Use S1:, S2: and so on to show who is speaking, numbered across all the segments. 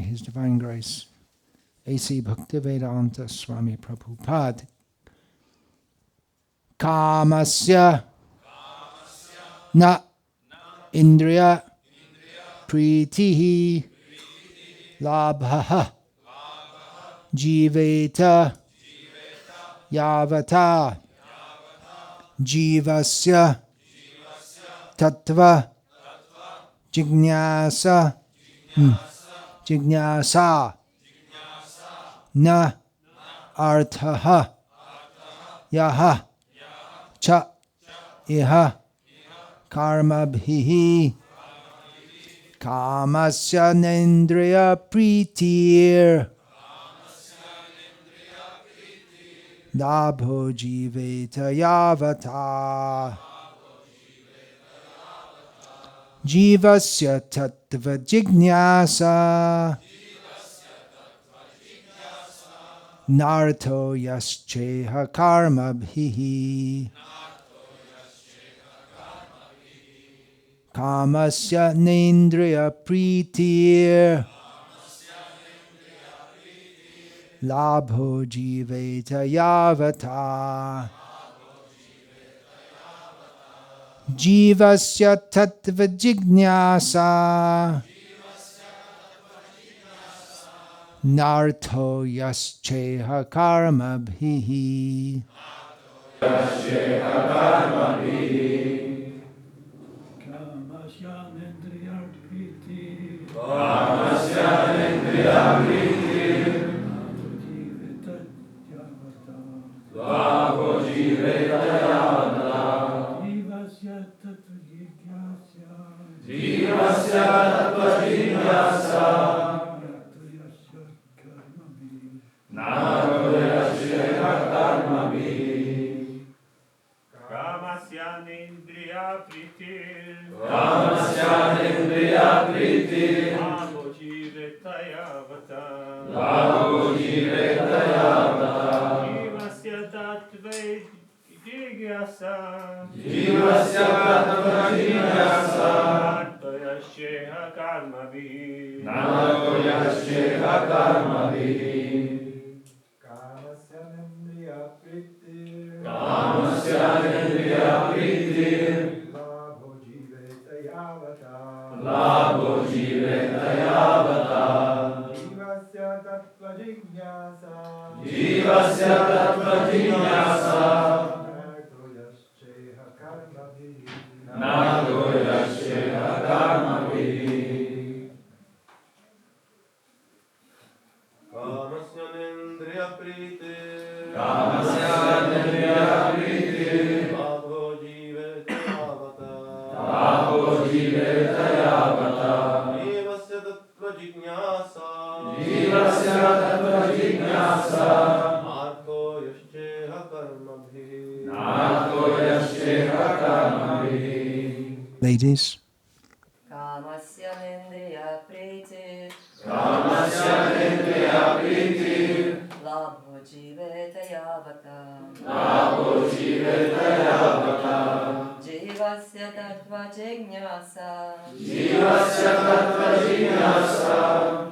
S1: His Divine Grace, A.C. Bhaktivedanta Swami Prabhupada. Kamasya na indriya pritihi labhaha jiveta yavata jivasya tattva jignasa na arthaha yaha cha iha karmabhihi kamasya nendriya pritir labho jiveta yavata jivasya tattva jignasa narto yascheha karmabhihi kamasya nendriya pritir labho jiveta yavata jivasya tattva jignasa narto yascheha karmabhihi Ladies.
S2: Kamasya nendriya priti labho jiveta yavata jivasya tattva jignasa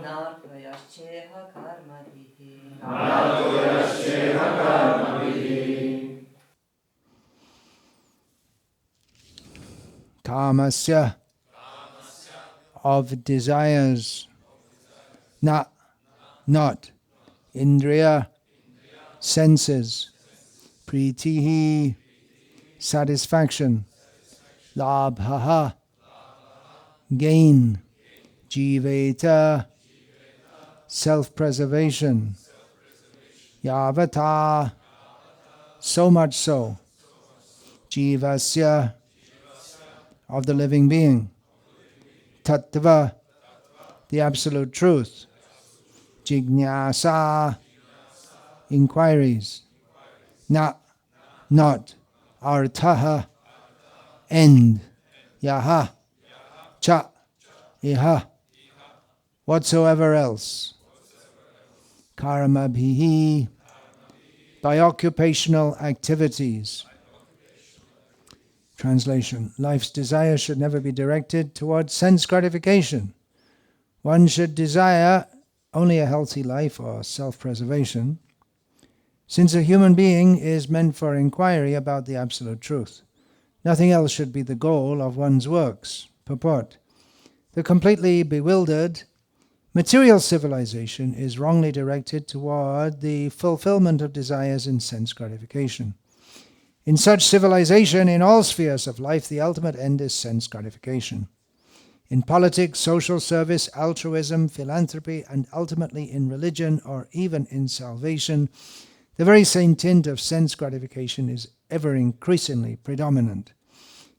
S2: narto yascheha karmabhihi
S1: Kamasya of desires, not indriya, senses, pritihi, satisfaction, labhaha, gain, jiveta, self-preservation, yavata, so much so, jivasya, of the living being, tattva, the absolute truth, jignasa, inquiries, not, arthaha, end, yaha, cha, iha, whatsoever else, karmabhihi, by occupational activities. Translation: life's desire should never be directed towards sense gratification. One should desire only a healthy life or self-preservation, since a human being is meant for inquiry about the absolute truth. Nothing else should be the goal of one's works. Purport. The completely bewildered material civilization is wrongly directed toward the fulfillment of desires in sense gratification. In such civilization, in all spheres of life, the ultimate end is sense gratification. In politics, social service, altruism, philanthropy, and ultimately in religion or even in salvation, the very same tint of sense gratification is ever increasingly predominant.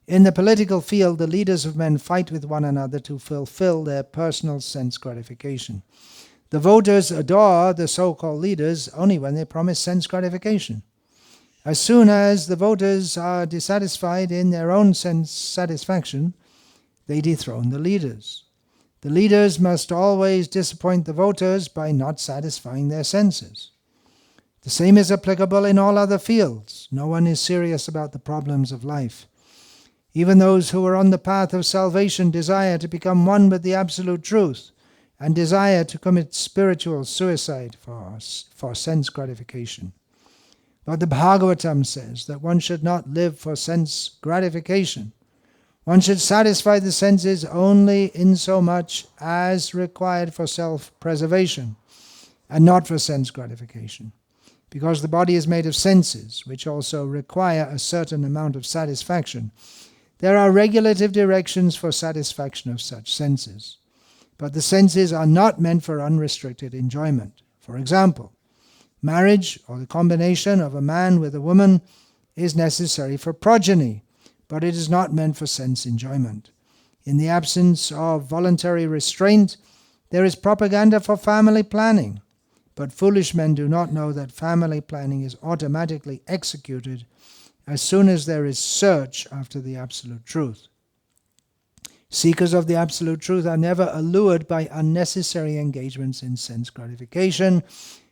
S1: In the political field, the leaders of men fight with one another to fulfill their personal sense gratification. The voters adore the so-called leaders only when they promise sense gratification. As soon as the voters are dissatisfied in their own sense satisfaction, they dethrone the leaders. The leaders must always disappoint the voters by not satisfying their senses. The same is applicable in all other fields. No one is serious about the problems of life. Even those who are on the path of salvation desire to become one with the absolute truth and desire to commit spiritual suicide for sense gratification. But the Bhagavatam says that one should not live for sense gratification. One should satisfy the senses only insomuch as required for self-preservation and not for sense gratification, because the body is made of senses, which also require a certain amount of satisfaction. There are regulative directions for satisfaction of such senses, but the senses are not meant for unrestricted enjoyment. For example, marriage, or the combination of a man with a woman, is necessary for progeny, but it is not meant for sense enjoyment. In the absence of voluntary restraint, there is propaganda for family planning, but foolish men do not know that family planning is automatically executed as soon as there is search after the absolute truth. Seekers of the absolute truth are never allured by unnecessary engagements in sense gratification,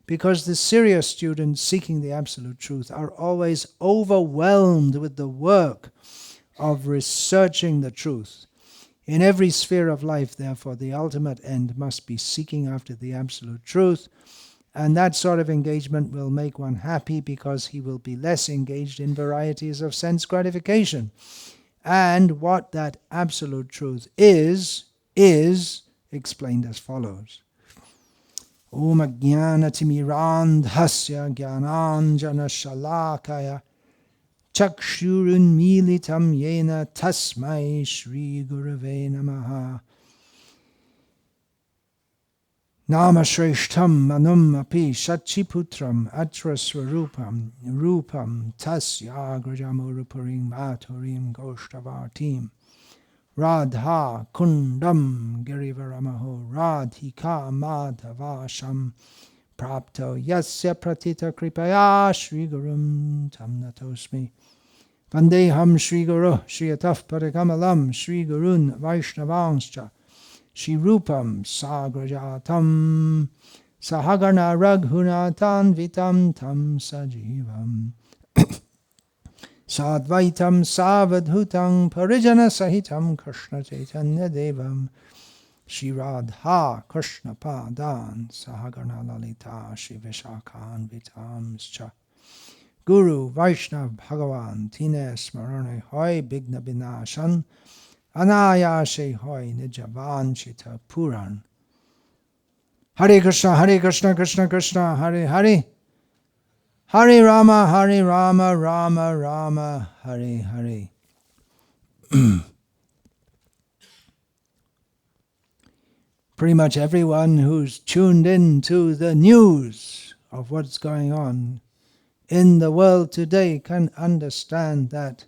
S1: because the serious students seeking the absolute truth are always overwhelmed with the work of researching the truth. In every sphere of life, therefore, the ultimate end must be seeking after the absolute truth, and that sort of engagement will make one happy because he will be less engaged in varieties of sense gratification. And what that absolute truth is explained as follows. Om Ajnanatimmirandhasya Jnananjana Shalakaya Chakshurun Militam Yena Tasmai Shri Gurave Namaha Nama Shreshtam Manum Api Shachiputram Atra Swarupam Rupam Tasya Grajamurupurim Maturim Goshtavartim Radha Kundam Girivaramaho Radhika Madhavasham Prapto Yasya Pratita Kripaya Shri Gurum Tamnatosmi Vandeham Shri Guru Shri Ataf Parikamalam Shri Gurun Vaishnavanscha Shri Rupam Sagrajatam Sahagana Raghunatan Vitam Tam Sajivam Sadvaitam Savadhutam Parijana Sahitam Krishna Chaitanya Devam Shri Radha Krishna Padan Sahagana Lalita Shri Vishakhan Vitamscha Guru Vaishnav Bhagavan Tine Smarane Hoy Bigna Binashan Anayashe Hoy Nijavan Chita Puran. Hare Krishna, Krishna Krishna, Hare Hare, Hare Rama, Rama Rama, Hare Hare. Pretty much everyone who's tuned in to the news of what's going on in the world today can understand that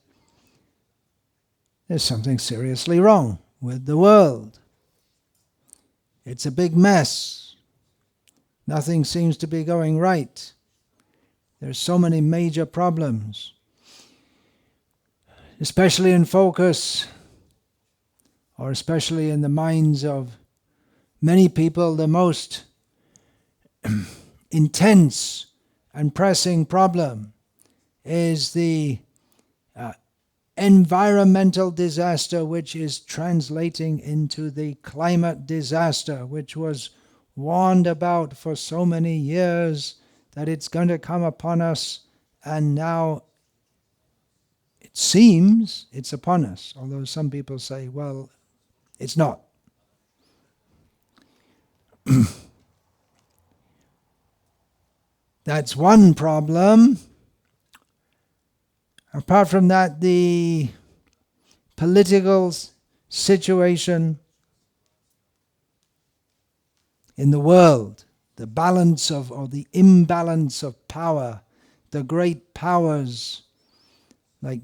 S1: there's something seriously wrong with the world. It's a big mess. Nothing seems to be going right. There's so many major problems, especially in focus, or especially in the minds of many people. The most intense and pressing problem is the environmental disaster, which is translating into the climate disaster, which was warned about for so many years that it's going to come upon us, and now it seems it's upon us, although some people say, well, it's not. That's one problem. Apart from that, the political situation in the world, the balance of, or the imbalance of power, the great powers, like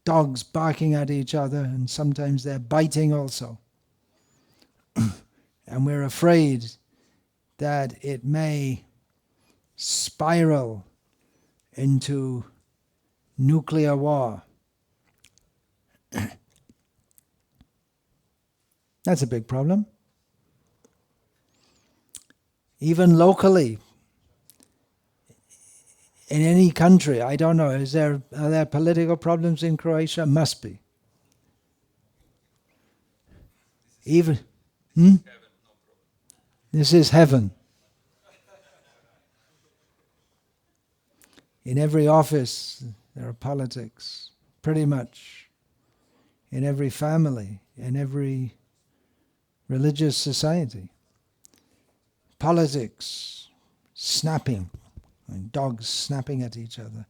S1: dogs barking at each other, and sometimes they're biting also. And we're afraid that it may spiral into nuclear war. That's a big problem. Even locally, in any country, I don't know, are there political problems in Croatia? Must be. Even, This is heaven. In every office, there are politics, pretty much. In every family, in every religious society. Politics, snapping, and dogs snapping at each other,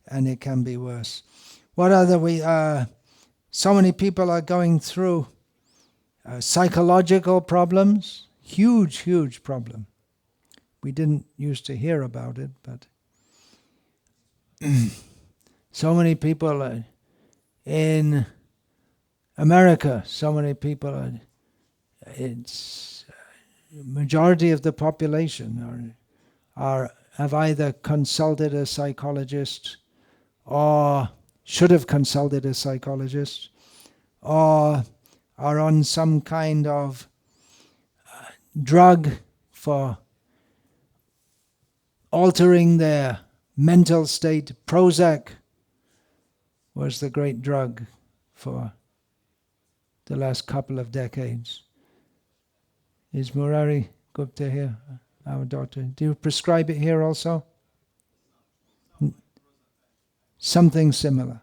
S1: and it can be worse. What other so many people are going through psychological problems, huge problem. We didn't used to hear about it, but so many people in America, so many people it's majority of the population have either consulted a psychologist or should have consulted a psychologist or are on some kind of drug for altering their mental state. Prozac was the great drug for the last couple of decades. Is Murari Gupta here, our doctor? Do you prescribe it here also? Something similar.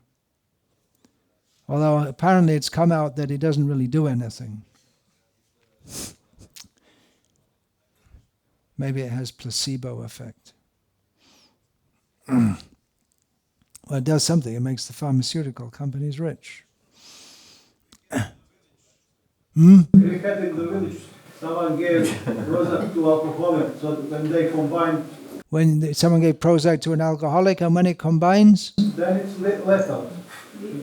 S1: Although apparently it's come out that it doesn't really do anything. Maybe it has placebo effect. Well, it does something. It makes the pharmaceutical companies rich.
S3: We had in the village, someone gave Prozac to alcoholic, so when they combine...
S1: When someone gave Prozac to an alcoholic, and when it combines?
S3: Then it's lethal.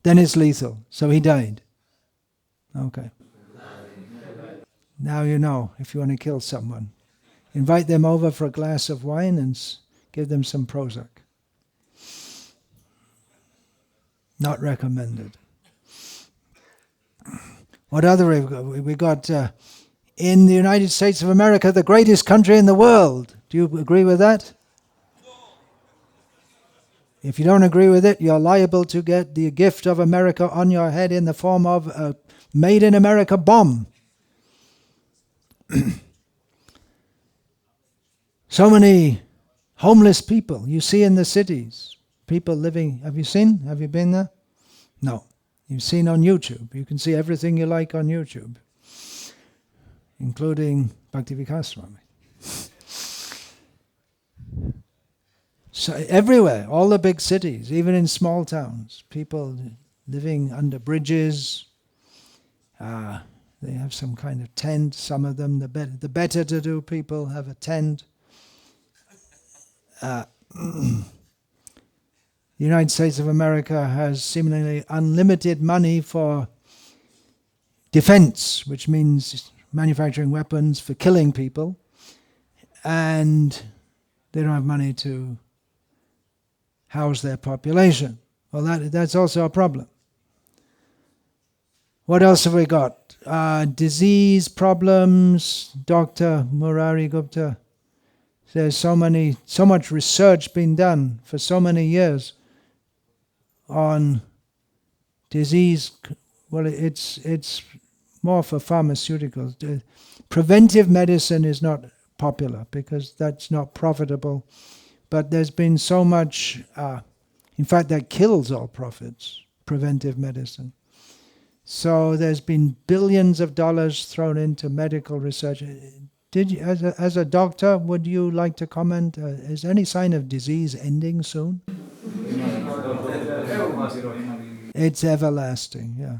S1: Then it's lethal. So he died. Okay. Now you know, if you want to kill someone. Invite them over for a glass of wine and give them some Prozac. Not recommended. What other we got? In the United States of America, the greatest country in the world. Do you agree with that? If you don't agree with it, you're liable to get the gift of America on your head in the form of a made in America bomb. So many homeless people you see in the cities. People living, have you seen? Have you been there? No. You've seen on YouTube. You can see everything you like on YouTube, including Bhakti Vikasa Swami. So everywhere, all the big cities, even in small towns, people living under bridges. They have some kind of tent. Some of them, the better to do people have a tent. The United States of America has seemingly unlimited money for defense, which means manufacturing weapons for killing people, and they don't have money to house their population. Well, that's also a problem. What else have we got? Disease problems. Dr. Murari Gupta says so much research been done for so many years on disease. Well, it's more for pharmaceuticals. Preventive medicine is not popular because that's not profitable. But there's been so much, in fact, that kills all profits, preventive medicine. So there's been billions of dollars thrown into medical research. Did you, as a doctor, would you like to comment? Is there any sign of disease ending soon? It's everlasting, yeah.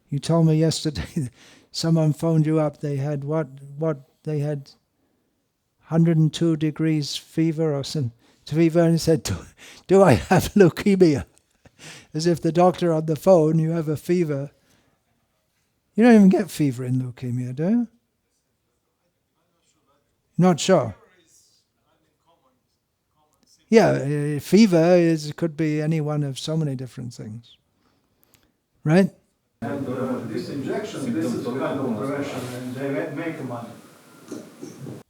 S1: You told me yesterday, someone phoned you up, they had they had 102 degrees fever or some fever, and he said, do I have leukemia? As if the doctor on the phone, you have a fever. You don't even get fever in leukemia, do you? Not sure. Yeah, fever could be any one of so many different things. Right?
S3: And this injection, this is kind of prevention, and they make money.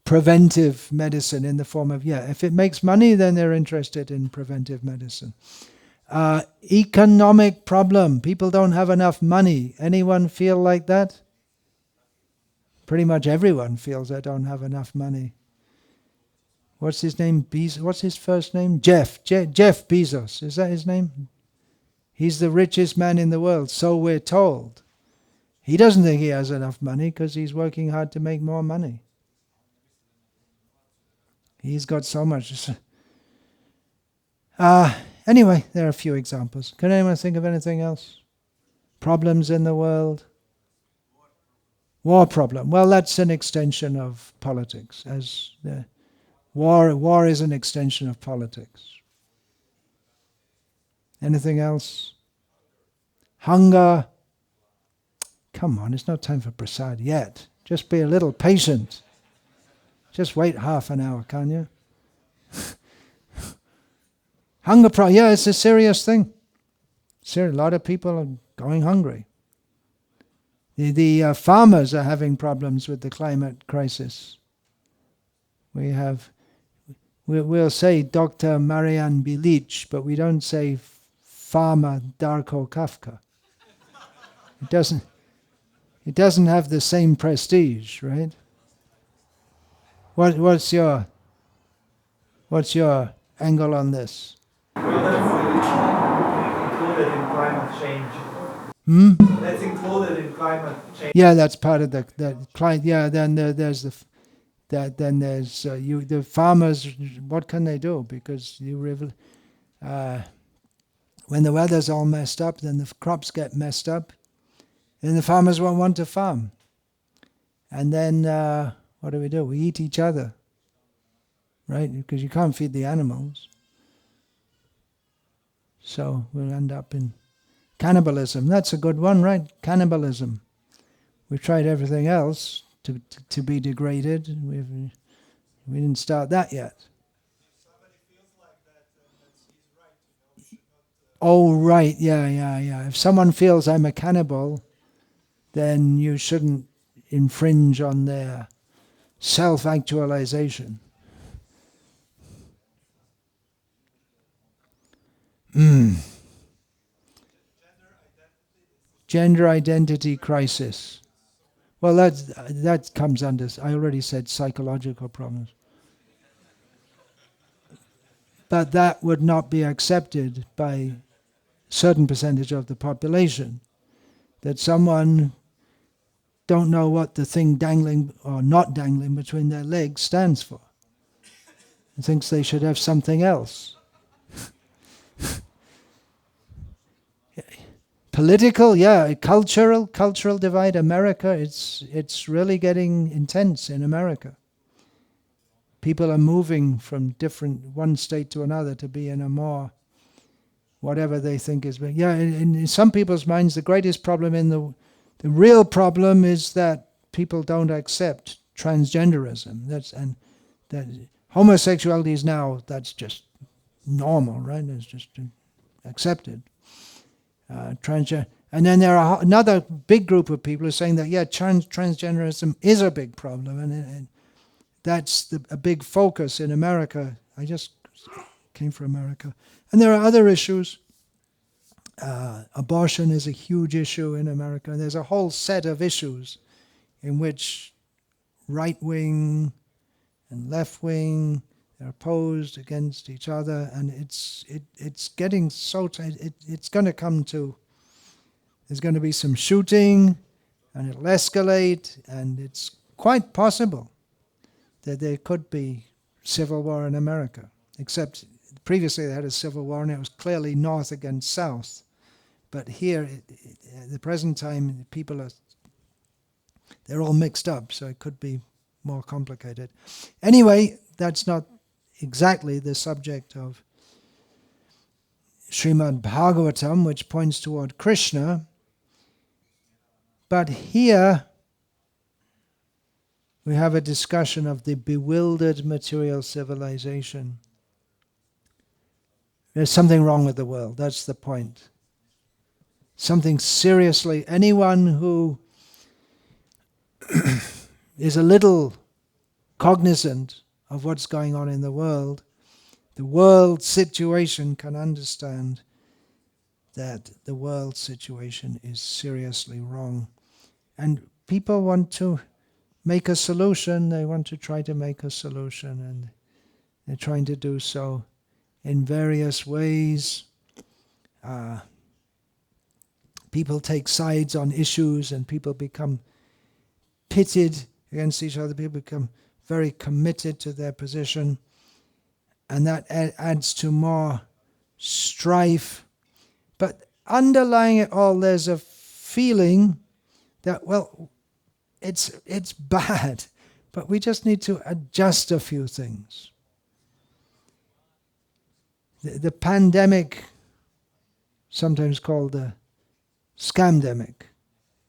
S1: Preventive medicine in the form of, if it makes money, then they're interested in preventive medicine. Economic problem. People don't have enough money. Anyone feel like that? Pretty much everyone feels they don't have enough money. What's his name? What's his first name? Jeff Bezos. Is that his name? He's the richest man in the world, so we're told. He doesn't think he has enough money because he's working hard to make more money. He's got so much. Anyway, there are a few examples. Can anyone think of anything else? Problems in the world? War problem. Well, that's an extension of politics. War is an extension of politics. Anything else? Hunger. Come on, it's not time for prasad yet. Just be a little patient. Just wait half an hour, can't you? Hunger problem. Yeah, it's a serious thing. A lot of people are going hungry. The farmers are having problems with the climate crisis. We'll say Dr. Marian Bilic, but we don't say Farmer Darko Kafka. It doesn't have the same prestige, right? What's your angle on this?
S4: Included in climate change. That's included in climate change.
S1: Yeah, that's part of the climate. Yeah, then there's the farmers. What can they do? Because when the weather's all messed up, then the crops get messed up, and the farmers won't want to farm. And then what do? We eat each other, right? Because you can't feed the animals. So we'll end up in cannibalism. That's a good one, right? Cannibalism. We've tried everything else to be degraded. We didn't start that yet. Oh, right, yeah. If someone feels I'm a cannibal, then you shouldn't infringe on their self-actualization. Gender identity crisis. Well, that comes under, I already said, psychological problems. But that would not be accepted by a certain percentage of the population. That someone don't know what the thing dangling or not dangling between their legs stands for. And thinks they should have something else. Political, cultural divide. America, it's really getting intense in America. People are moving from one state to another to be in a more, whatever they think is. In some people's minds, the greatest problem the real problem is that people don't accept transgenderism. That homosexuality is now, that's just normal, right? It's just accepted. And then there are another big group of people who are saying that transgenderism is a big problem, and that's a big focus in America. I just came from America, and there are other issues. Abortion is a huge issue in America. There's a whole set of issues in which right wing and left wing. They're opposed against each other, and it's getting so it's going to come to. There's going to be some shooting, and it'll escalate, and it's quite possible that there could be civil war in America. Except previously they had a civil war, and it was clearly North against South. But here, at the present time, they're all mixed up, so it could be more complicated. Anyway, that's not exactly the subject of Srimad Bhagavatam, which points toward Krishna. But here we have a discussion of the bewildered material civilization. There's something wrong with the world, that's the point. Something seriously, anyone who is a little cognizant of what's going on in the world situation can understand that the world situation is seriously wrong. And people want to make a solution, they want to try to make a solution, and they're trying to do so in various ways. People take sides on issues, and people become pitted against each other. People become very committed to their position, and that adds to more strife. But underlying it all, there's a feeling that, well, it's bad, but we just need to adjust a few things. The pandemic, sometimes called the scamdemic,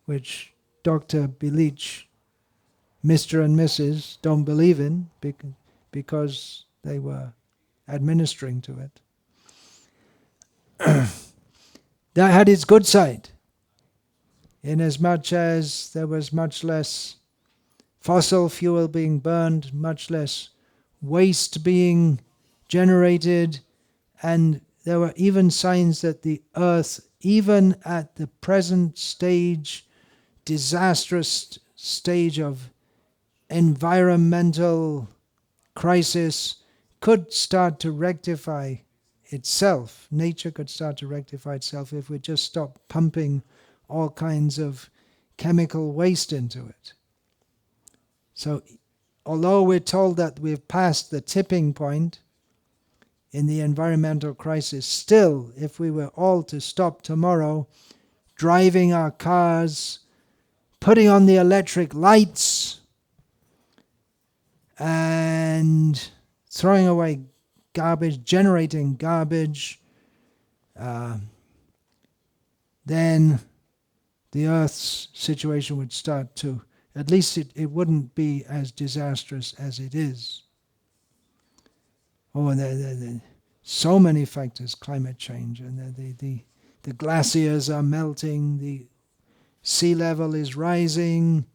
S1: which Dr. Bilich, Mr. and Mrs. don't believe in because they were administering to it. That had its good side, inasmuch as there was much less fossil fuel being burned, much less waste being generated, and there were even signs that the earth, even at the present stage, disastrous stage of environmental crisis, could start to rectify itself. Nature could start to rectify itself if we just stop pumping all kinds of chemical waste into it. So, although we're told that we've passed the tipping point in the environmental crisis, still, if we were all to stop tomorrow, driving our cars, putting on the electric lights, and throwing away garbage, generating garbage, then the Earth's situation would start to, at least it wouldn't be as disastrous as it is. Oh, and there so many factors, climate change, and the glaciers are melting, the sea level is rising,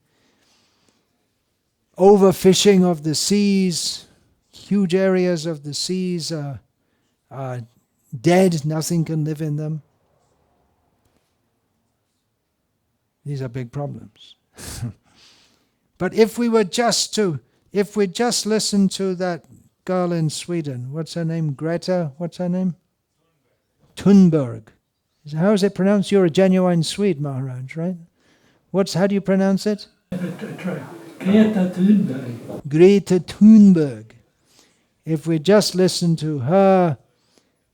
S1: overfishing of the seas, huge areas of the seas are dead, nothing can live in them. These are big problems. But if we just listen to that girl in Sweden, what's her name? Greta, what's her name? Thunberg. How is it pronounced? You're a genuine Swede, Maharaj, right? How do you pronounce it?
S5: Greta Thunberg.
S1: Greta Thunberg. If we just listen to her,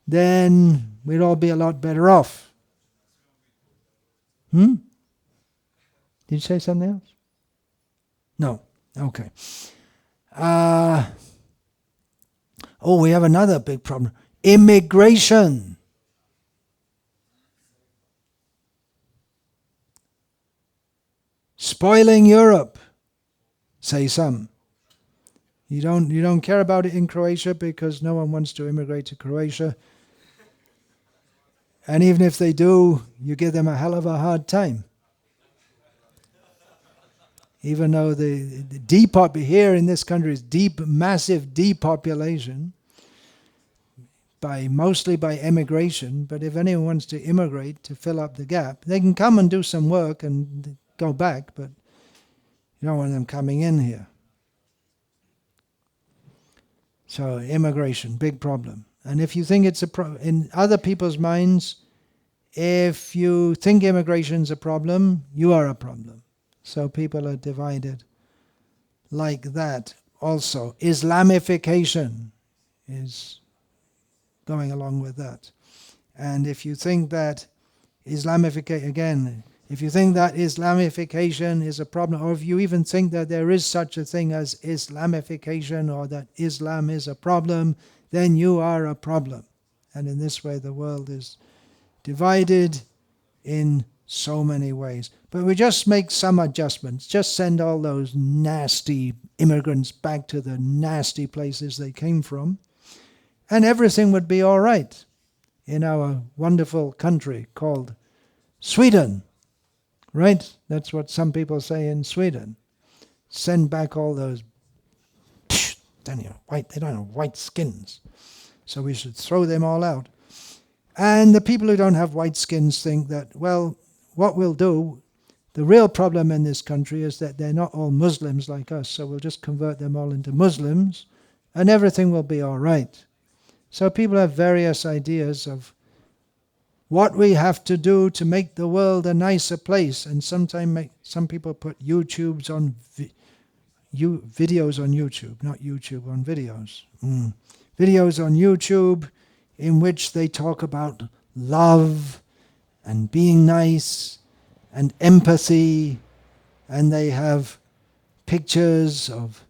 S1: then we'd all be a lot better off. Did you say something else? No. Okay. We have another big problem. Immigration. Spoiling Europe, say some. You don't care about it in Croatia because no one wants to immigrate to Croatia. And even if they do, you give them a hell of a hard time. Even though the here in this country is massive depopulation, mostly by emigration, but if anyone wants to immigrate to fill up the gap, they can come and do some work and go back, but you don't want them coming in here. So immigration, big problem. And if you think it's in other people's minds, if you think immigration's a problem, you are a problem. So people are divided like that. Also, Islamification is going along with that. And if you think that Islamification is a problem, or if you even think that there is such a thing as Islamification or that Islam is a problem, then you are a problem. And in this way the world is divided in so many ways. But we just make some adjustments. Just send all those nasty immigrants back to the nasty places they came from, and everything would be all right in our wonderful country called Sweden. Right? That's what some people say in Sweden. Send back all those white, they don't have white skins. So we should throw them all out. And the people who don't have white skins think that, well, what we'll do, the real problem in this country is that they're not all Muslims like us, so we'll just convert them all into Muslims and everything will be all right. So people have various ideas of what we have to do to make the world a nicer place. And sometimes some people put YouTubes on videos on YouTube, not YouTube on videos. Videos on YouTube in which they talk about love and being nice and empathy, and they have pictures of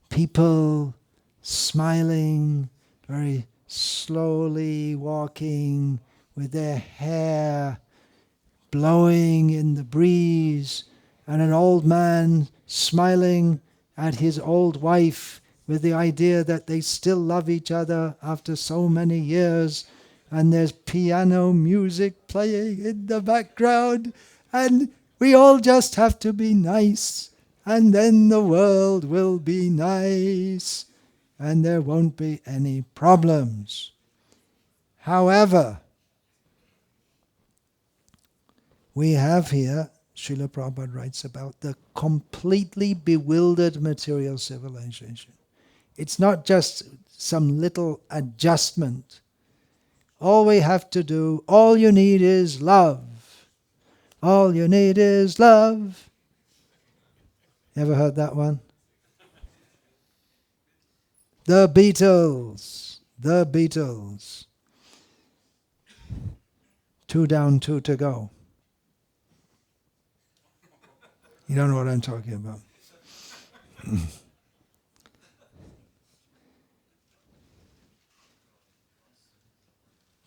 S1: people smiling, very slowly walking, with their hair blowing in the breeze, and an old man smiling at his old wife with the idea that they still love each other after so many years, and there's piano music playing in the background, and we all just have to be nice, and then the world will be nice, and there won't be any problems. However, we have here, Srila Prabhupada writes about the completely bewildered material civilization. It's not just some little adjustment. All we have to do, all you need is love. All you need is love. Ever heard that one? The Beatles. The Beatles. 2 down, 2 to go. You don't know what I'm talking about.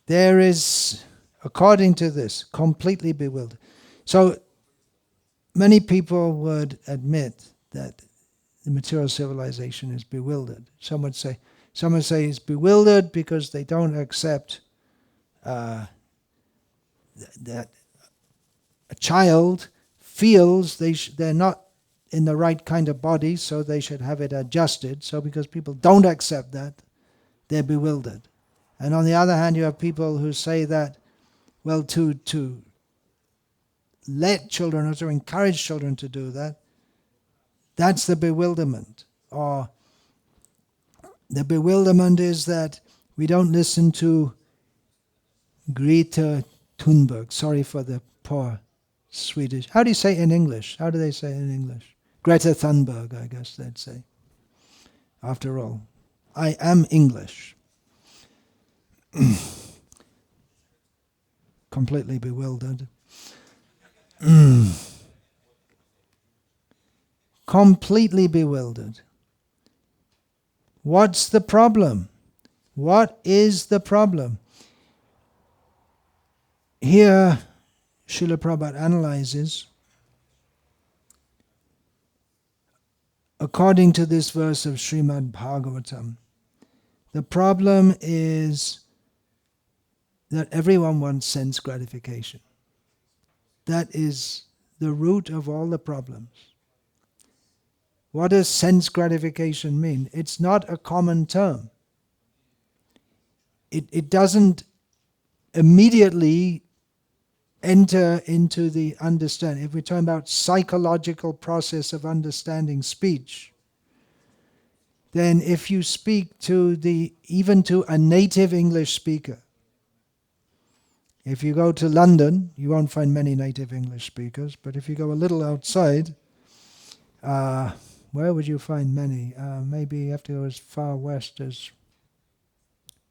S1: There is, according to this, completely bewildered. So many people would admit that the material civilization is bewildered. Some would say it's bewildered because they don't accept that a child feels they're not in the right kind of body, so they should have it adjusted. So because people don't accept that, they're bewildered. And on the other hand, you have people who say that, well, to let children or to encourage children to do that, that's the bewilderment. Or the bewilderment is that we don't listen to Greta Thunberg. Sorry for the poor Swedish. How do you say it in English? How do they say it in English? Greta Thunberg, I guess they'd say. After all, I am English. Completely bewildered. Completely bewildered. What's the problem? What is the problem? Here, Srila Prabhupada analyzes, according to this verse of Srimad Bhagavatam, the problem is that everyone wants sense gratification. That is the root of all the problems. What does sense gratification mean? It's not a common term. It doesn't immediately enter into the understanding. If we're talking about psychological process of understanding speech, then if you speak to even to a native English speaker, if you go to London, you won't find many native English speakers, but if you go a little outside, where would you find many? Maybe you have to go as far west as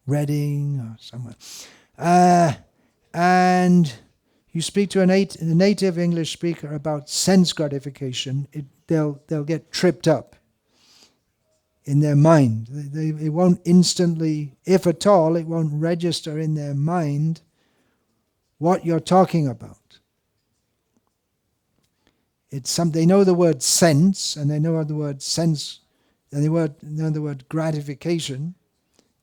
S1: Reading or somewhere. And you speak to a native English speaker about sense gratification, they'll get tripped up in their mind. It won't instantly, if at all, it won't register in their mind what you're talking about. They know the word sense, and they know the word sense, and they know the word gratification.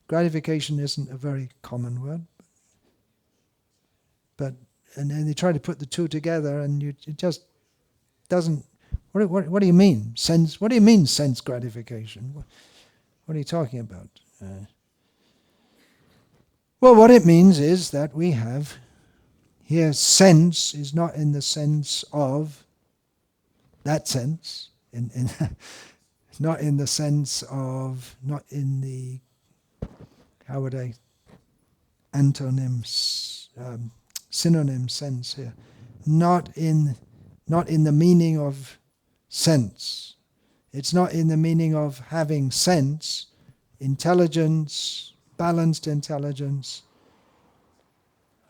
S1: Gratification isn't a very common word, and then they try to put the two together, and it just doesn't. What do you mean sense? What do you mean sense gratification? What are you talking about? Well, what it means is that we have here sense is not in the sense of that sense, not in the sense of, not in the, how would I, antonyms, synonym sense here, not in the meaning of sense. It's not in the meaning of having sense, intelligence, balanced intelligence,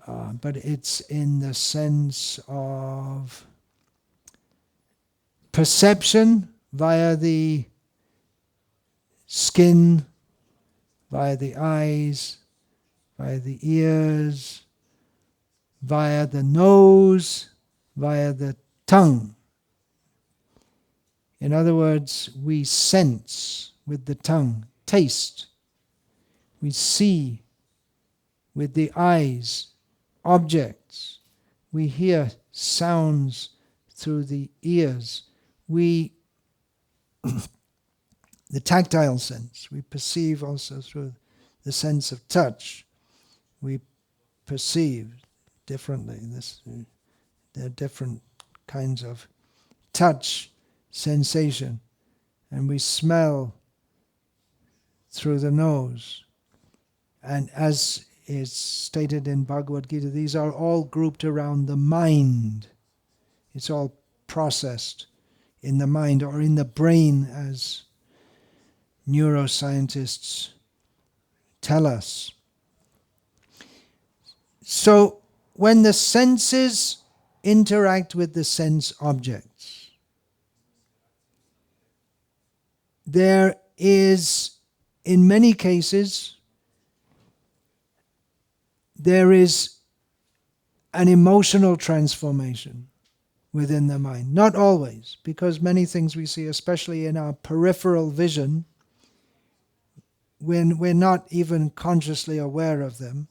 S1: but it's in the sense of perception via the skin, via the eyes, via the ears, via the nose, via the tongue. In other words, we sense with the tongue, taste. We see with the eyes, objects. We hear sounds through the ears. The tactile sense. We perceive also through the sense of touch. We perceive differently. There are different kinds of touch sensation. And we smell through the nose. And as is stated in Bhagavad Gita, these are all grouped around the mind. It's all processed in the mind or in the brain, as neuroscientists tell us. So when the senses interact with the sense objects, there is, in many cases, there is an emotional transformation within the mind. Not always, because many things we see, especially in our peripheral vision, when we're not even consciously aware of them.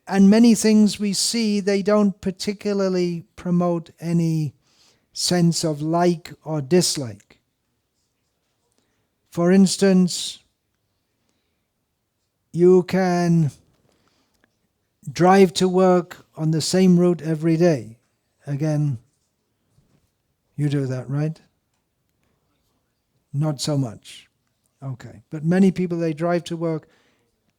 S1: And many things we see, they don't particularly promote any sense of like or dislike. For instance, you can drive to work on the same route every day. Again, you do that, right? Not so much. Okay. But many people, they drive to work,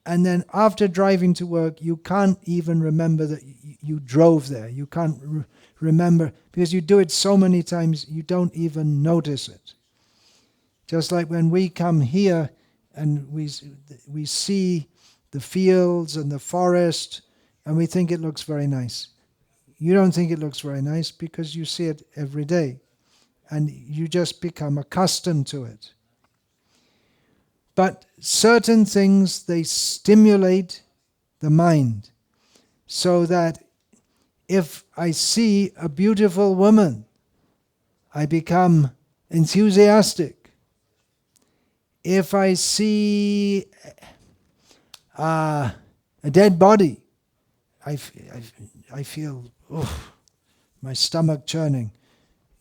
S1: and then after driving to work, you can't even remember that you drove there. You can't remember, because you do it so many times, you don't even notice it. Just like when we come here and we see the fields and the forest, and we think it looks very nice. You don't think it looks very nice because you see it every day, and you just become accustomed to it. But certain things, they stimulate the mind, so that if I see a beautiful woman, I become enthusiastic. If I see a dead body, I feel, my stomach churning.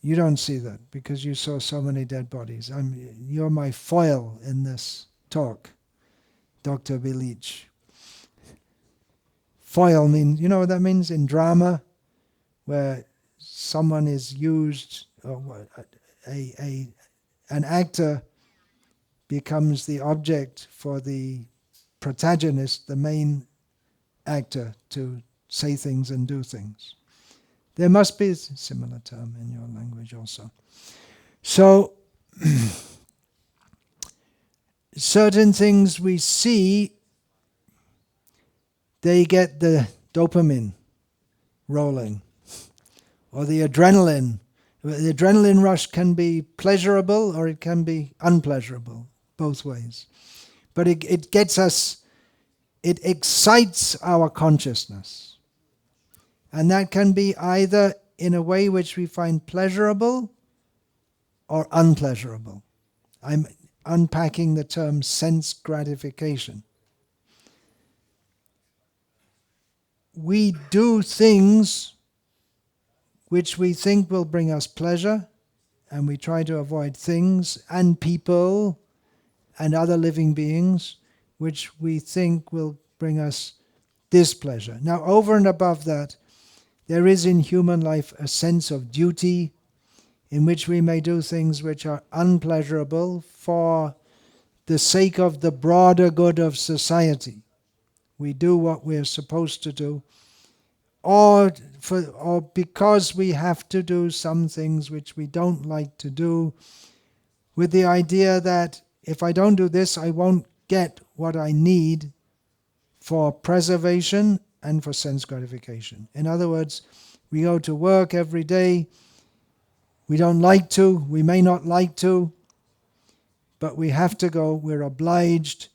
S1: You don't see that because you saw so many dead bodies. You're my foil in this talk, Dr. Vilich. Foil means, you know what that means in drama, where someone is used, an actor becomes the object for the protagonist, the main actor, to say things and do things. There must be a similar term in your language also. So, certain things we see, they get the dopamine rolling, or the adrenaline. The adrenaline rush can be pleasurable or it can be unpleasurable, both ways. But it gets us, it excites our consciousness. And that can be either in a way which we find pleasurable or unpleasurable. I'm unpacking the term sense gratification. We do things which we think will bring us pleasure, and we try to avoid things and people and other living beings which we think will bring us displeasure. Now, over and above that, there is in human life a sense of duty in which we may do things which are unpleasurable for the sake of the broader good of society. We do what we're supposed to do, or because we have to do some things which we don't like to do, with the idea that if I don't do this, I won't get what I need for preservation and for sense gratification. In other words, we go to work every day. We don't like to, we may not like to, but we have to go. We're obliged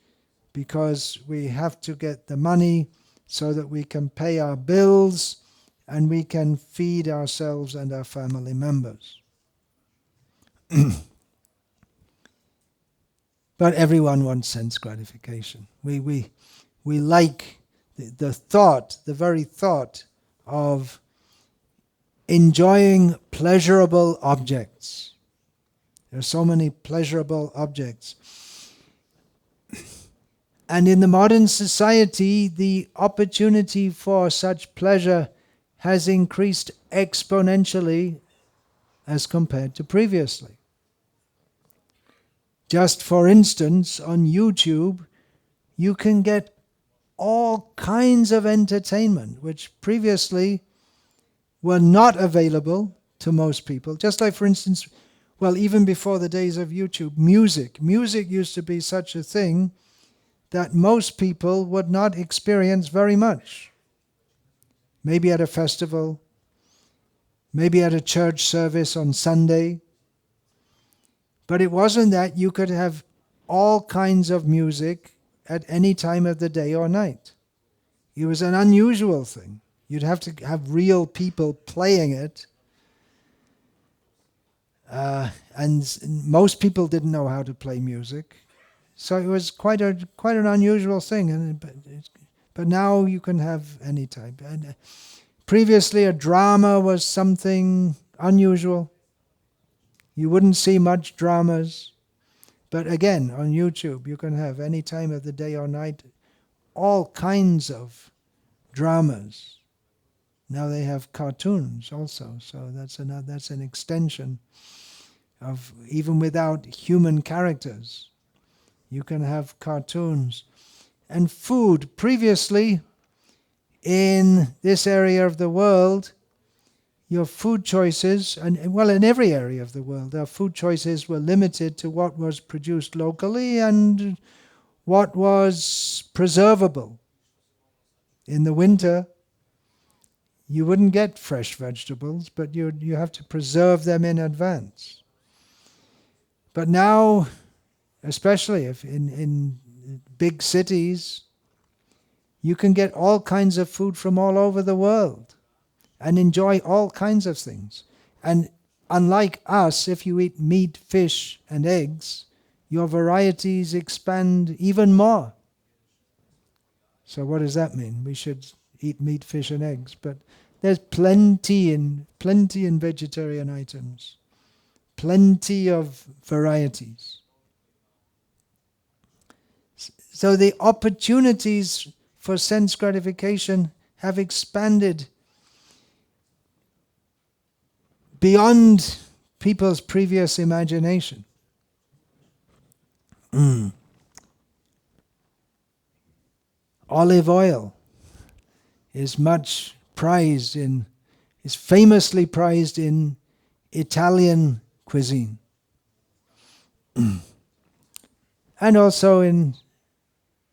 S1: because we have to get the money so that we can pay our bills and we can feed ourselves and our family members. But everyone wants sense gratification. We like the thought, the very thought of enjoying pleasurable objects. There are so many pleasurable objects. And in the modern society, the opportunity for such pleasure has increased exponentially as compared to previously. Just for instance, on YouTube, you can get all kinds of entertainment which previously were not available to most people. Just like, for instance, well, even before the days of YouTube, music. Music used to be such a thing that most people would not experience very much. Maybe at a festival, maybe at a church service on Sunday. But it wasn't that you could have all kinds of music at any time of the day or night. It was an unusual thing. You'd have to have real people playing it. And most people didn't know how to play music. So it was quite an unusual thing. But now you can have any type. And previously a drama was something unusual. You wouldn't see much dramas. But again, on YouTube, you can have any time of the day or night all kinds of dramas. Now they have cartoons also, so that's an extension of, even without human characters, you can have cartoons. And food, previously in this area of the world, your food choices, and well, in every area of the world, our food choices were limited to what was produced locally and what was preservable. In the winter, you wouldn't get fresh vegetables, but you have to preserve them in advance. But now, especially if in big cities, you can get all kinds of food from all over the world and enjoy all kinds of things. And unlike us, if you eat meat, fish, and eggs, your varieties expand even more. So what does that mean? We should eat meat, fish, and eggs, but there's plenty in vegetarian items, plenty of varieties. So the opportunities for sense gratification have expanded beyond people's previous imagination. Olive oil is famously prized in Italian cuisine. And also in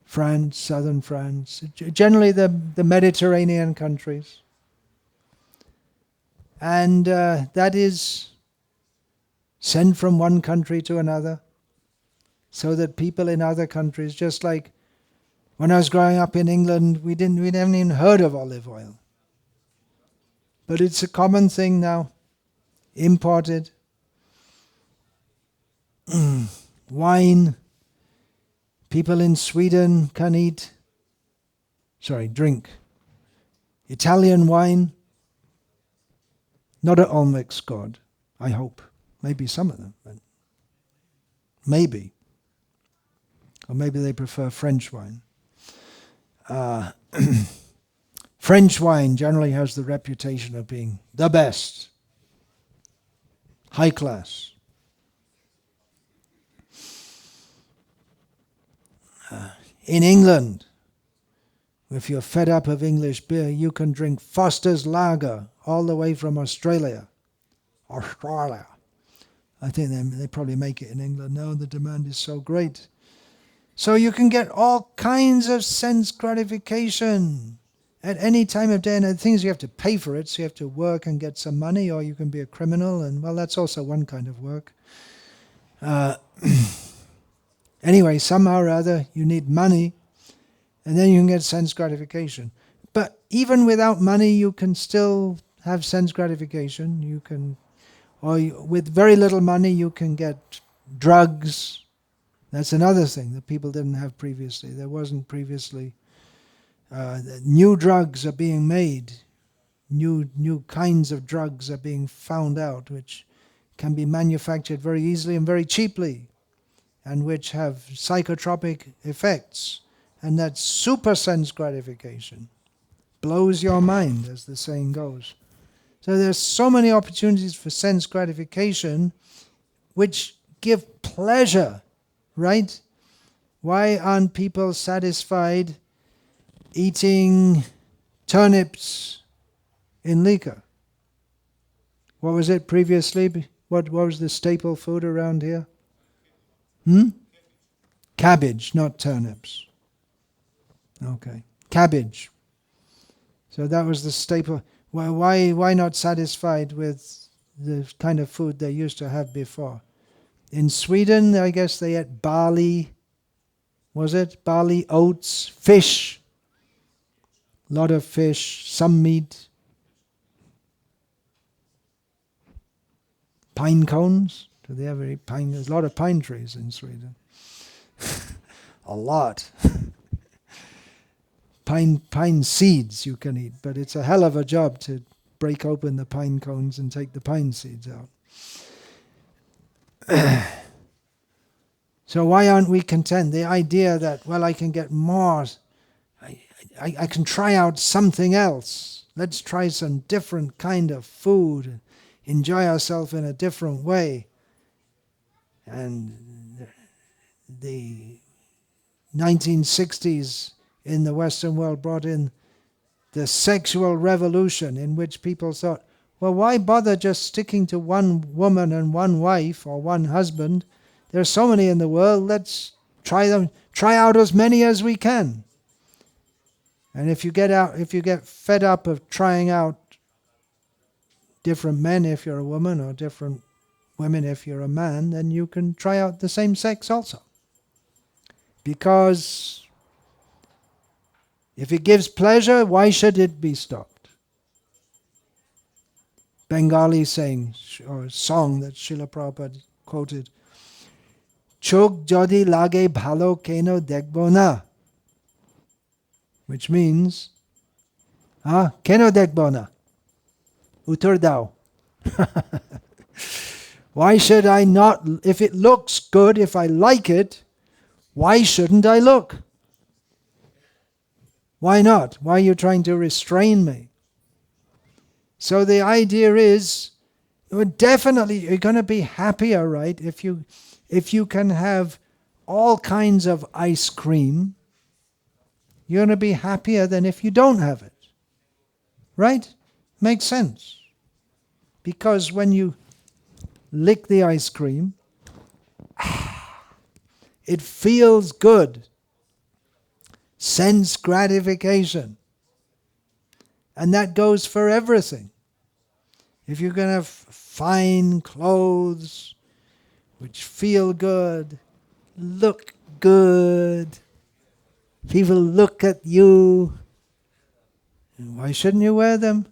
S1: France, southern France, generally the Mediterranean countries. And that is sent from one country to another, so that people in other countries, just like when I was growing up in England, we haven't even heard of olive oil. But it's a common thing now, imported. Wine, people in Sweden can drink Italian wine. Not at all mixed God, I hope. Maybe some of them, but maybe. Or maybe they prefer French wine. French wine generally has the reputation of being the best, high class. In England, if you're fed up of English beer, you can drink Foster's Lager all the way from Australia. I think they probably make it in England now. The demand is so great. So you can get all kinds of sense gratification at any time of day. And the thing is, you have to pay for it, so you have to work and get some money, or you can be a criminal, and well, that's also one kind of work. Anyway, somehow or other, you need money, and then you can get sense gratification. But even without money, you can still have sense gratification. With very little money, you can get drugs. That's another thing that people didn't have previously. There wasn't previously. New drugs are being made. New kinds of drugs are being found out, which can be manufactured very easily and very cheaply, and which have psychotropic effects. And that's super sense gratification. Blows your mind, as the saying goes. So there's so many opportunities for sense gratification which give pleasure, right? Why aren't people satisfied eating turnips in Lika? What was it previously? What was the staple food around here? Cabbage, not turnips. Okay, cabbage. So that was the staple. Why not satisfied with the kind of food they used to have before? In Sweden, I guess they ate barley. Was it? Barley, oats, fish. A lot of fish, some meat. Pine cones. Do they ever eat pine? There's a lot of pine trees in Sweden. A lot. Pine seeds you can eat, but it's a hell of a job to break open the pine cones and take the pine seeds out. So why aren't we content? The idea that, well, I can get more, I can try out something else. Let's try some different kind of food and enjoy ourselves in a different way. And the 1960s in the Western world brought in the sexual revolution, in which people thought, well, why bother just sticking to one woman and one wife or one husband? There's so many in the world, let's try out as many as we can. And if you get fed up of trying out different men if you're a woman, or different women if you're a man, then you can try out the same sex also. Because if it gives pleasure, why should it be stopped? Bengali saying, or song that Srila Prabhupada quoted, Chok jodi lage bhalo keno dekbo na, which means, keno dekbo na, utar dao. Why should I not, if it looks good, if I like it, why shouldn't I look? Why not? Why are you trying to restrain me? So the idea is, well, definitely you're going to be happier, right? If you can have all kinds of ice cream, you're going to be happier than if you don't have it. Right? Makes sense. Because when you lick the ice cream, it feels good. Sense gratification. And that goes for everything. If you're going to have fine clothes, which feel good, look good, people look at you, why shouldn't you wear them?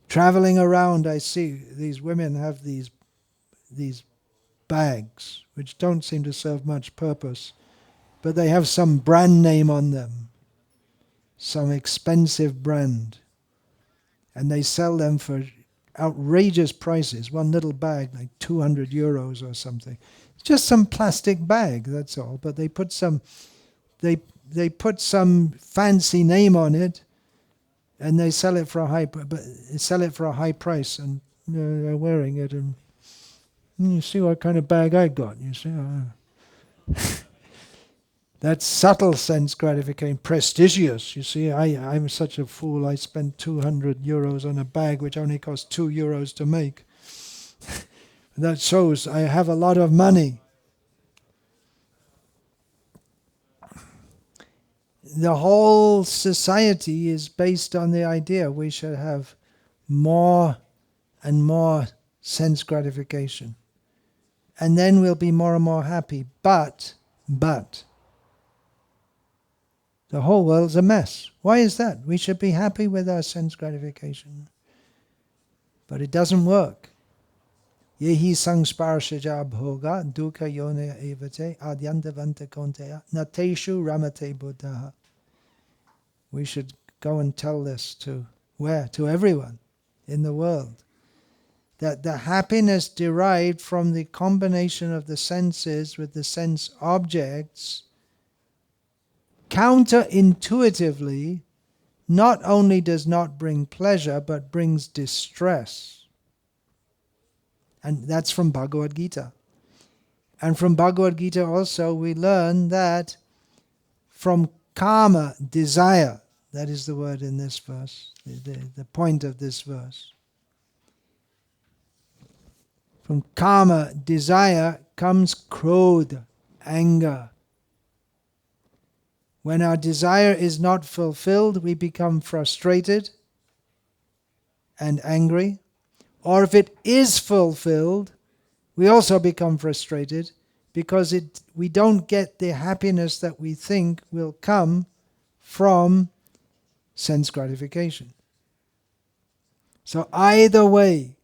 S1: Traveling around, I see these women have these bags, which don't seem to serve much purpose, but they have some brand name on them, some expensive brand, and they sell them for outrageous prices. One little bag, like 200 euros or something. It's just some plastic bag, that's all, but they put some fancy name on it, and they sell it for a high price, and they're wearing it, and you see what kind of bag I got. You see, that's subtle sense gratification, prestigious. You see, I'm such a fool. I spent 200 euros on a bag which only cost 2 euros to make. That shows I have a lot of money. The whole society is based on the idea we should have more and more sense gratification. And then we'll be more and more happy. But, the whole world's a mess. Why is that? We should be happy with our sense gratification. But it doesn't work. Yehi sangsparshaja bhoga dukkha yone evate adyantavanta konteya nateshu ramate buddha. We should go and tell this to where? To everyone in the world. That the happiness derived from the combination of the senses with the sense objects counterintuitively not only does not bring pleasure but brings distress. And that's from Bhagavad Gita. And from Bhagavad Gita also we learn that from kama, desire, that is the word in this verse, the point of this verse. From kama, desire, comes krodha, anger. When our desire is not fulfilled, we become frustrated and angry. Or if it is fulfilled, we also become frustrated because we don't get the happiness that we think will come from sense gratification. So either way,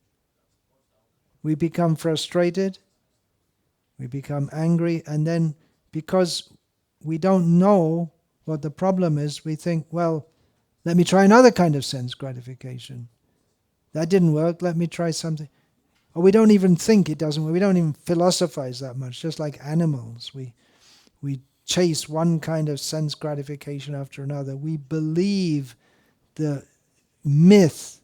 S1: we become frustrated, we become angry, and then because we don't know what the problem is, we think, well, let me try another kind of sense gratification. That didn't work, let me try something. Or we don't even think it doesn't work. We don't even philosophize that much, just like animals. We chase one kind of sense gratification after another. We believe the myth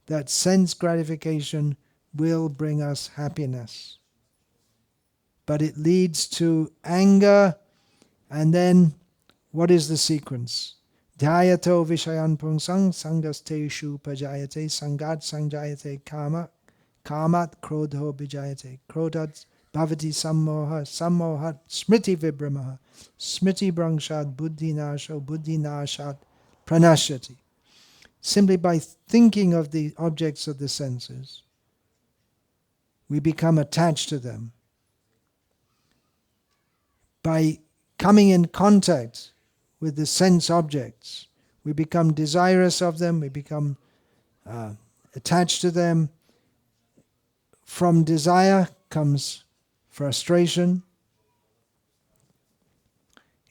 S1: that sense gratification will bring us happiness. But it leads to anger, and then what is the sequence? Dhyato vishayan pungsang sangasteshu pajayate sangat sangjayate kama kamat krodho bijayate krodhat bhavati sammoha sammohat smriti vibramaha smriti brangshat buddhi nashat pranashyati. Simply by thinking of the objects of the senses, we become attached to them. By coming in contact with the sense objects, we become desirous of them, we become attached to them. From desire comes frustration.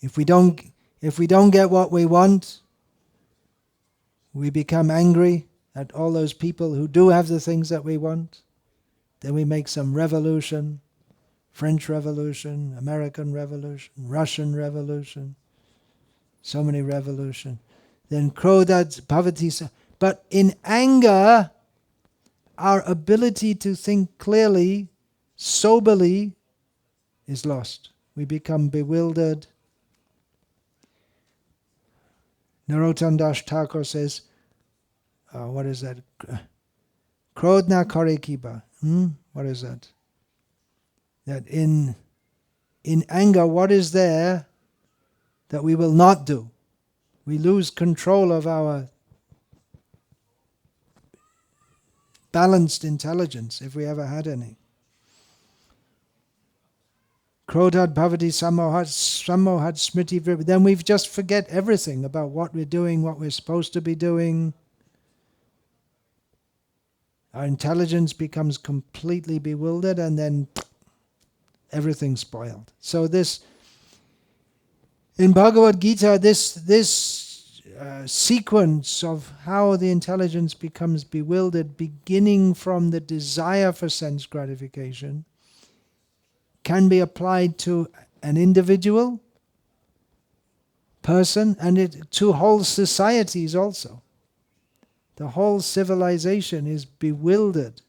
S1: If we don't get what we want, we become angry at all those people who do have the things that we want. Then we make some revolution, French Revolution, American Revolution, Russian Revolution, so many revolutions. Then krodhat bhavati. But in anger, our ability to think clearly, soberly, is lost. We become bewildered. Narottam Das Thakur says, what is that? Krodna kare kiba. What is that? That in anger, what is there that we will not do? We lose control of our balanced intelligence, if we ever had any. Krodhat bhavati samohat smriti vritti. Then we just forget everything about what we're doing, what we're supposed to be doing. Our intelligence becomes completely bewildered, and then everything's spoiled. So this, in Bhagavad Gita, this sequence of how the intelligence becomes bewildered, beginning from the desire for sense gratification, can be applied to an individual person and to whole societies also. The whole civilization is bewildered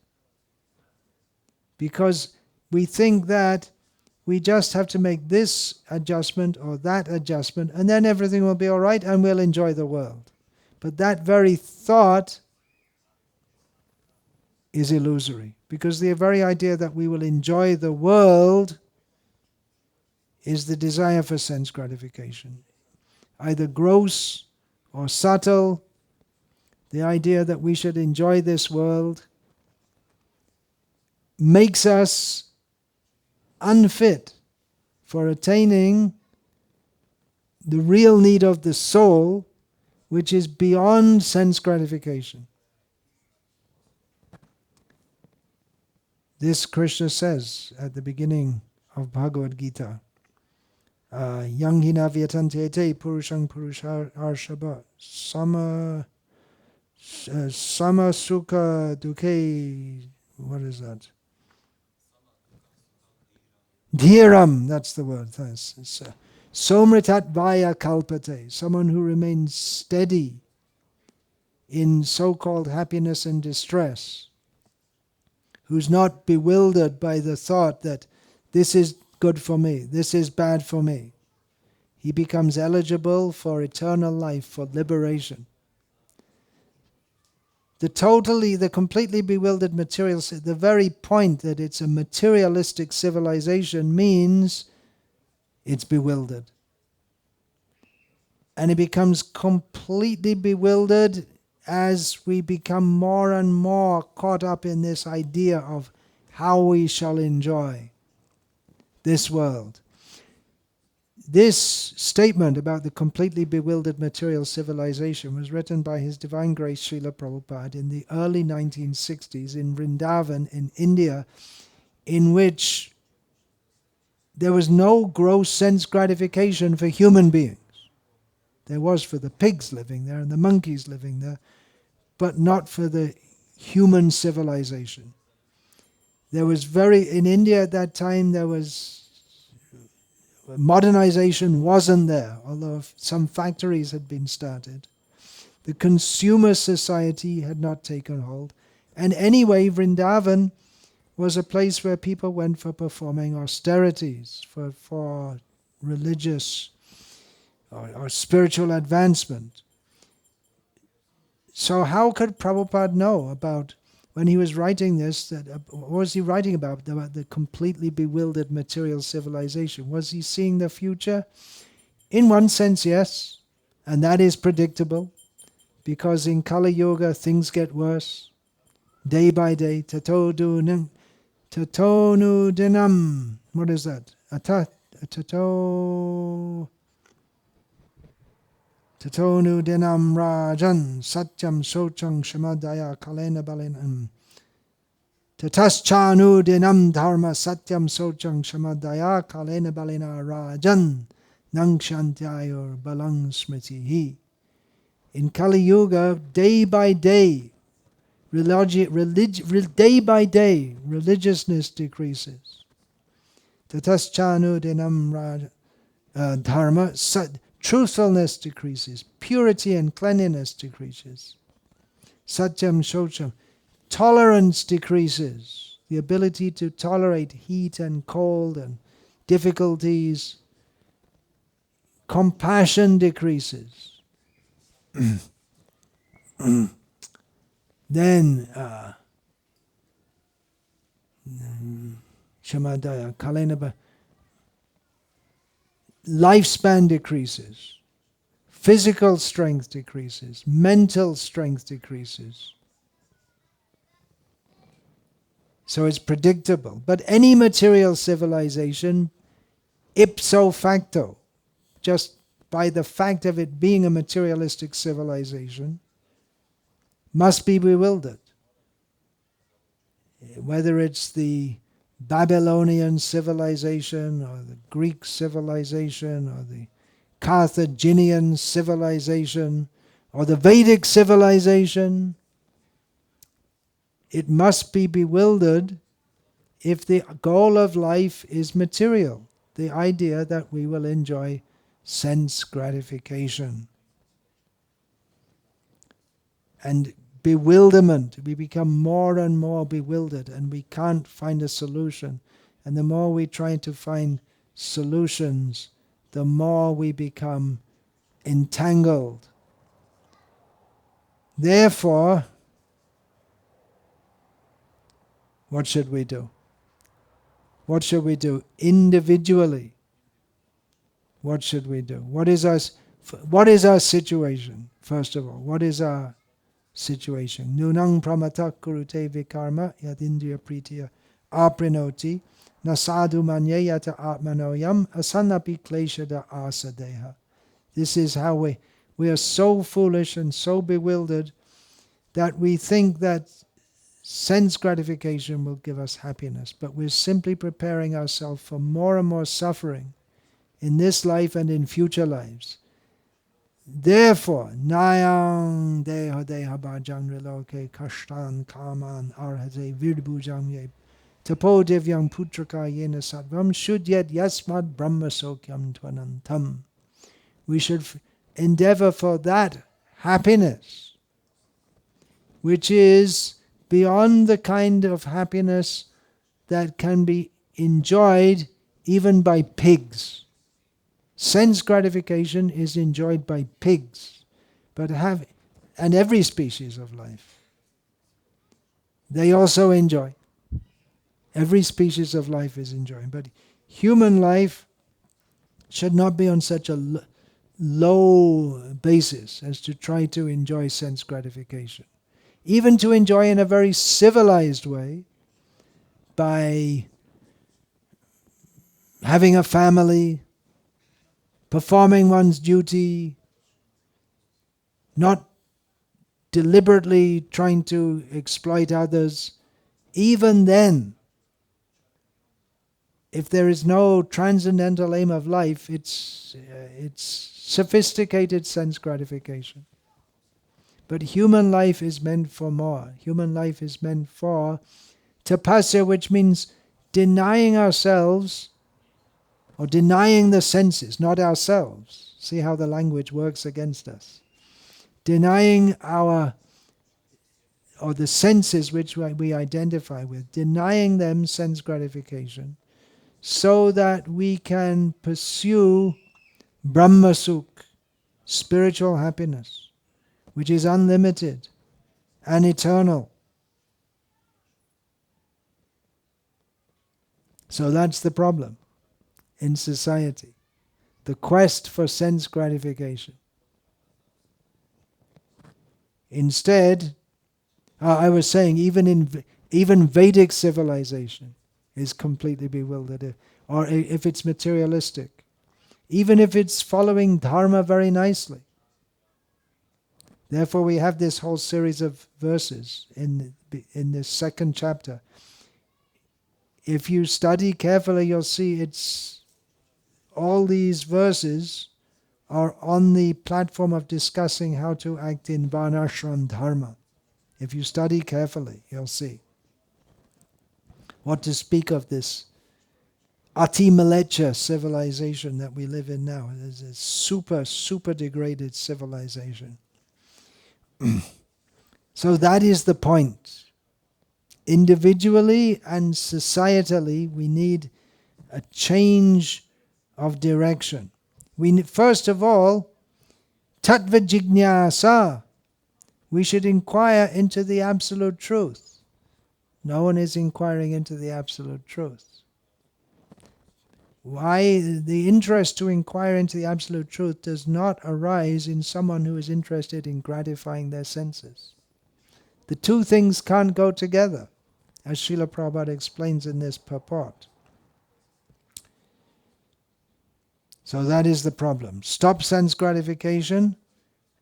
S1: because we think that we just have to make this adjustment or that adjustment, and then everything will be all right and we'll enjoy the world. But that very thought is illusory, because the very idea that we will enjoy the world is the desire for sense gratification. Either gross or subtle, the idea that we should enjoy this world makes us unfit for attaining the real need of the soul, which is beyond sense gratification. This Krishna says at the beginning of Bhagavad Gita, Yang hina vyatantete purushang purusharshaba sama sukha dukhe, what is that? Dhiram, that's the word. Somritat vaya kalpate, someone who remains steady in so-called happiness and distress, who's not bewildered by the thought that this is good for me, this is bad for me. He becomes eligible for eternal life, for liberation. The completely bewildered material, the very point that it's a materialistic civilization means it's bewildered. And it becomes completely bewildered as we become more and more caught up in this idea of how we shall enjoy this world. This statement about the completely bewildered material civilization was written by His Divine Grace Srila Prabhupada in the early 1960s in Vrindavan in India, in which there was no gross sense gratification for human beings. There was for the pigs living there and the monkeys living there, but not for the human civilization. In India at that time, modernization wasn't there, although some factories had been started. The consumer society had not taken hold. And anyway, Vrindavan was a place where people went for performing austerities, for religious or spiritual advancement. So how could Prabhupada know about, when he was writing this, what was he writing about the completely bewildered material civilization? Was he seeing the future? In one sense, yes, and that is predictable, because in Kali Yuga things get worse, day by day. Tatonu dinam. What is that? Tatonu dinam rajan satyam sochang shamadaya kalena balinam. Tataschanu dinam dharma satyam sochang shamadaya kalena balina rajan nangshantayur balang smritihi. In Kali Yuga, day by day, religiousness decreases. Tataschanu dinam dharma truthfulness decreases, purity and cleanliness decreases. Satyam shocham, tolerance decreases, the ability to tolerate heat and cold and difficulties, compassion decreases. Then Shamadaya, Kalenaba, lifespan decreases, physical strength decreases, mental strength decreases. So it's predictable. But any material civilization, ipso facto, just by the fact of it being a materialistic civilization, must be bewildered. Whether it's the Babylonian civilization or the Greek civilization or the Carthaginian civilization or the Vedic civilization, it must be bewildered if the goal of life is material, the idea that we will enjoy sense gratification. And bewilderment, we become more and more bewildered and we can't find a solution. And the more we try to find solutions, the more we become entangled. Therefore, what should we do? What should we do individually? What should we do? What is our situation? First of all, what is our situation? Nunang pramata kurute vikarma yadindriya pritiya aprinoti nasadu manyayata atmanoyam asanapi kleshada asadeha. This is how we are so foolish and so bewildered that we think that sense gratification will give us happiness, but we're simply preparing ourselves for more and more suffering in this life and in future lives. Therefore, nayang deha deha bhajang riloke kashtan kaman arhate virbhujam ye tapo divyam putraka yena sattvam shudyet yasmad brahma sokyam tvanantam. We should endeavor for that happiness, which is beyond the kind of happiness that can be enjoyed even by pigs. Sense gratification is enjoyed by pigs, and every species of life. They also enjoy. Every species of life is enjoying, but human life should not be on such a low basis as to try to enjoy sense gratification. Even to enjoy in a very civilized way, by having a family, performing one's duty, not deliberately trying to exploit others. Even then, if there is no transcendental aim of life, it's sophisticated sense gratification. But human life is meant for more. Human life is meant for tapasya, which means denying ourselves, or denying the senses, not ourselves. See how the language works against us. Denying the senses which we identify with, denying them sense gratification, so that we can pursue Brahmasukh, spiritual happiness, which is unlimited and eternal. So that's the problem in society, the quest for sense gratification. Instead, I was saying, even Vedic civilization is completely bewildered, or if it's materialistic, even if it's following dharma very nicely. Therefore, we have this whole series of verses in this second chapter. If you study carefully, you'll see all these verses are on the platform of discussing how to act in varnashram dharma. If you study carefully, you'll see. What to speak of this Ati-Malecha civilization that we live in now. It is a super degraded civilization. So that is the point. Individually and societally, we need a change of direction. First of all, tattva jignasa. We should inquire into the absolute truth. No one is inquiring into the absolute truth. Why the interest to inquire into the absolute truth does not arise in someone who is interested in gratifying their senses. The two things can't go together, as Srila Prabhupada explains in this purport. So that is the problem. Stop sense gratification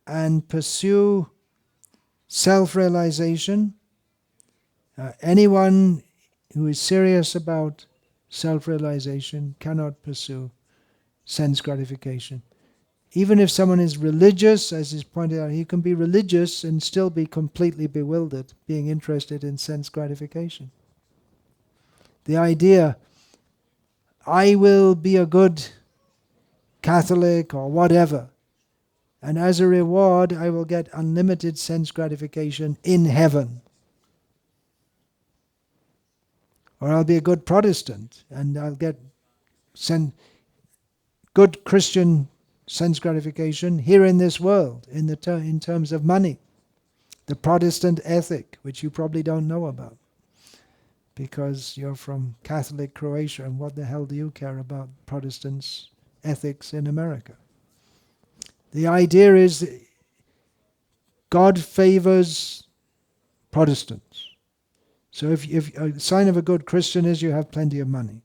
S1: and pursue self-realization. Anyone who is serious about self-realization cannot pursue sense gratification. Even if someone is religious, as is pointed out, he can be religious and still be completely bewildered, being interested in sense gratification. The idea, I will be a good Catholic or whatever, and as a reward I will get unlimited sense gratification in heaven. Or I'll be a good Protestant and I'll get good Christian sense gratification here in this world, in terms of money. The Protestant ethic, which you probably don't know about, because you're from Catholic Croatia, and what the hell do you care about Protestants' ethics in America? The idea is God favors Protestants. So if a sign of a good Christian is you have plenty of money.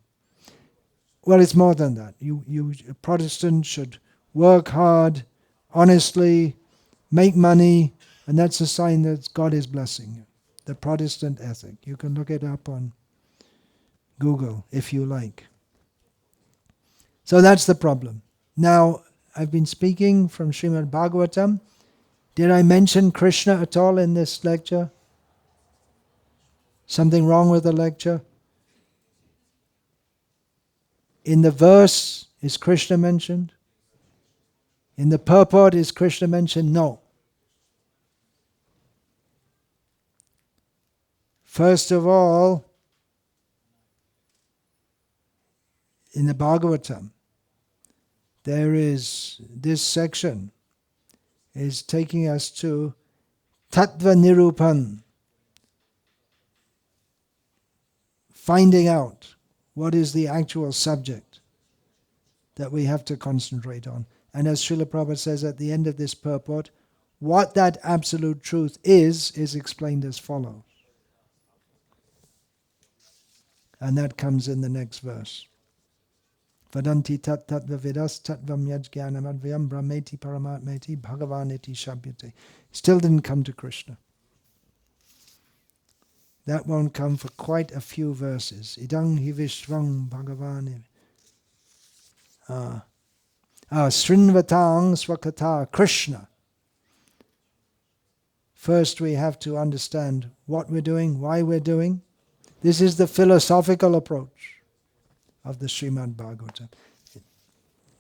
S1: Well, it's more than that. A Protestant should work hard, honestly, make money, and that's a sign that God is blessing you. The Protestant ethic. You can look it up on Google if you like. So that's the problem. Now, I've been speaking from Srimad Bhagavatam. Did I mention Krishna at all in this lecture? Something wrong with the lecture? In the verse, is Krishna mentioned? In the purport, is Krishna mentioned? No. First of all, in the Bhagavatam, there is this section is taking us to Tattva Nirupan, finding out what is the actual subject that we have to concentrate on. And as Srila Prabhupada says at the end of this purport, what that absolute truth is explained as follows. And that comes in the next verse. Vadanti tat tattva vidas tattvam yajnanam advyam brahmeti paramatmeti bhagavaniti shabhyate. Still didn't come to Krishna. That won't come for quite a few verses. Idang hi vishvang bhagavani. Srinvatang swakata Krishna. First we have to understand what we're doing, why we're doing. This is the philosophical approach of the Srimad Bhagavatam.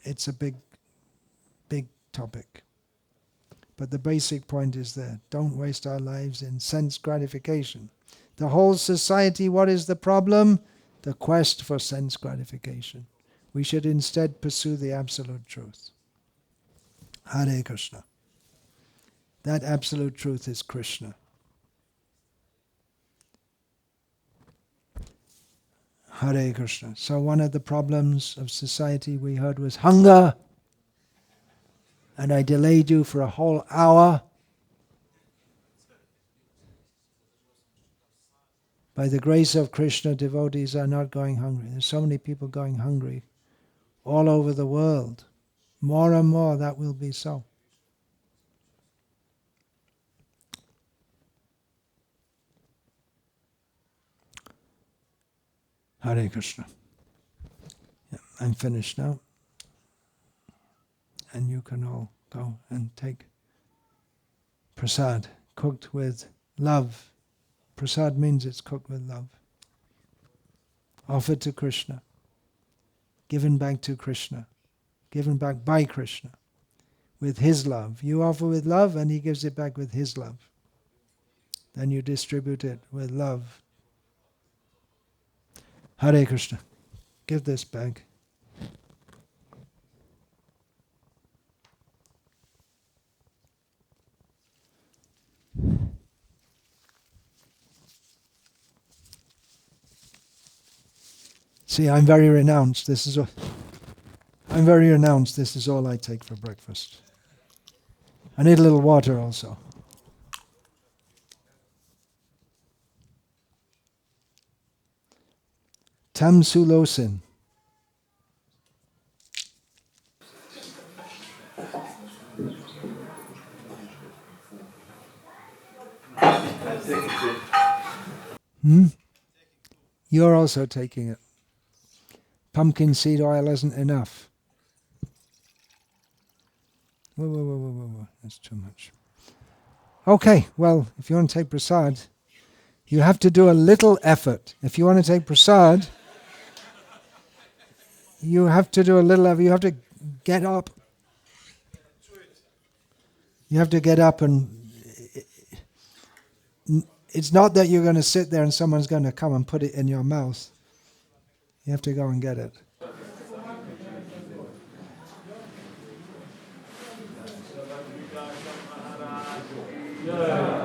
S1: It's a big topic. But the basic point is there. Don't waste our lives in sense gratification. The whole society, what is the problem? The quest for sense gratification. We should instead pursue the absolute truth. Hare Krishna. That absolute truth is Krishna. Hare Krishna. So one of the problems of society we heard was hunger. And I delayed you for a whole hour. By the grace of Krishna, devotees are not going hungry. There's so many people going hungry all over the world. More and more that will be so. Hare Krishna. Yeah, I'm finished now. And you can all go and take prasad, cooked with love. Prasad means it's cooked with love. Offered to Krishna. Given back to Krishna. Given back by Krishna. With His love. You offer with love and He gives it back with His love. Then you distribute it with love. Hare Krishna. Give this back. See, I'm very renounced. I'm very renounced. This is all I take for breakfast. I need a little water also. Tam sulosin. You're also taking it. Pumpkin seed oil isn't enough. Whoa. That's too much. Okay, well, if you want to take prasad, you have to do a little effort. If you want to take prasad, you have to do a little effort. You have to get up. You have to get up, and it's not that you're going to sit there and someone's going to come and put it in your mouth. You have to go and get it.
S4: Yeah.